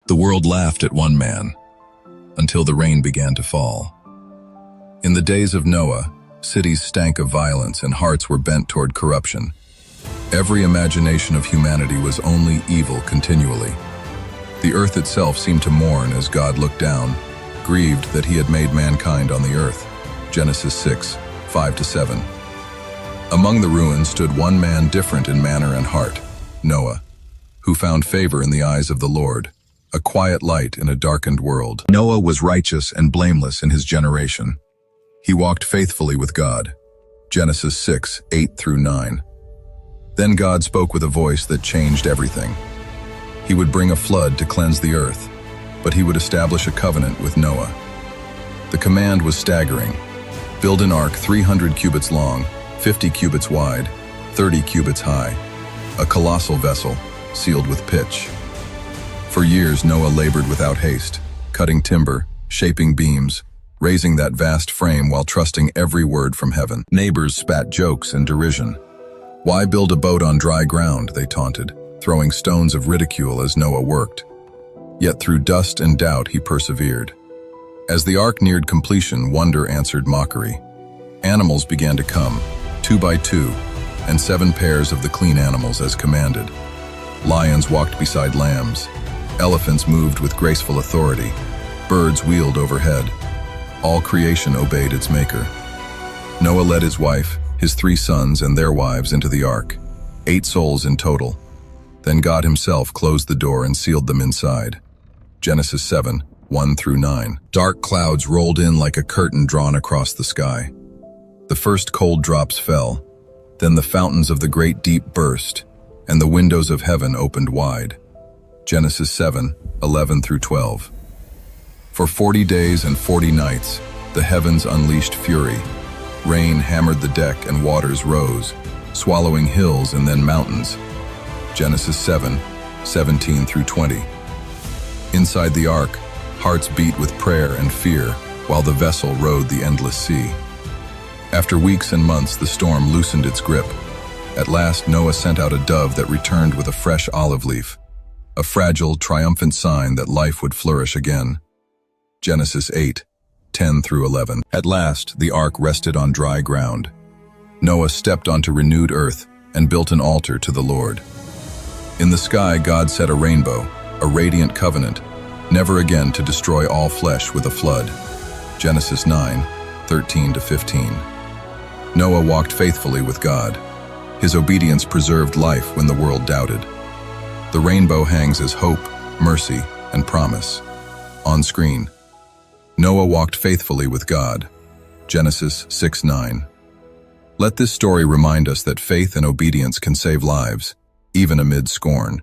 The world laughed at one man, until the rain began to fall. In the days of Noah, cities stank of violence and hearts were bent toward corruption. Every imagination of humanity was only evil continually. The earth itself seemed to mourn as God looked down, grieved that he had made mankind on the earth. Genesis 6, 5-7. Among the ruins stood one man different in manner and heart, Noah, who found favor in the eyes of the Lord, a quiet light in a darkened world. Noah was righteous and blameless in his generation. He walked faithfully with God. Genesis 6, 8-9. Then God spoke with a voice that changed everything. He would bring a flood to cleanse the earth, but he would establish a covenant with Noah. The command was staggering. Build an ark 300 cubits long, 50 cubits wide, 30 cubits high, a colossal vessel, sealed with pitch. For years Noah labored without haste, cutting timber, shaping beams, raising that vast frame while trusting every word from heaven. Neighbors spat jokes and derision. Why build a boat on dry ground, they taunted, throwing stones of ridicule as Noah worked. Yet through dust and doubt he persevered. As the ark neared completion, wonder answered mockery. Animals began to come, 2 by 2, and 7 pairs of the clean animals as commanded. Lions walked beside lambs. Elephants moved with graceful authority. Birds wheeled overhead. All creation obeyed its maker. Noah led his wife, his 3 sons and their wives into the ark, 8 souls in total. Then God himself closed the door and sealed them inside. Genesis 7, 1-9. Dark clouds rolled in like a curtain drawn across the sky. The first cold drops fell. Then the fountains of the great deep burst, and the windows of heaven opened wide. Genesis 7, 11-12. For 40 days and 40 nights, the heavens unleashed fury. Rain hammered the deck and waters rose, swallowing hills and then mountains. Genesis 7, 17-20. Inside the ark, hearts beat with prayer and fear, while the vessel rode the endless sea. After weeks and months, the storm loosened its grip. At last, Noah sent out a dove that returned with a fresh olive leaf, a fragile, triumphant sign that life would flourish again. Genesis 8, 10-11. At last, the ark rested on dry ground. Noah stepped onto renewed earth and built an altar to the Lord. In the sky, God set a rainbow, a radiant covenant, never again to destroy all flesh with a flood. Genesis 9, 13-15. Noah walked faithfully with God. His obedience preserved life when the world doubted. The rainbow hangs as hope, mercy, and promise. On screen, Noah walked faithfully with God. Genesis 6:9. Let this story remind us that faith and obedience can save lives, even amid scorn.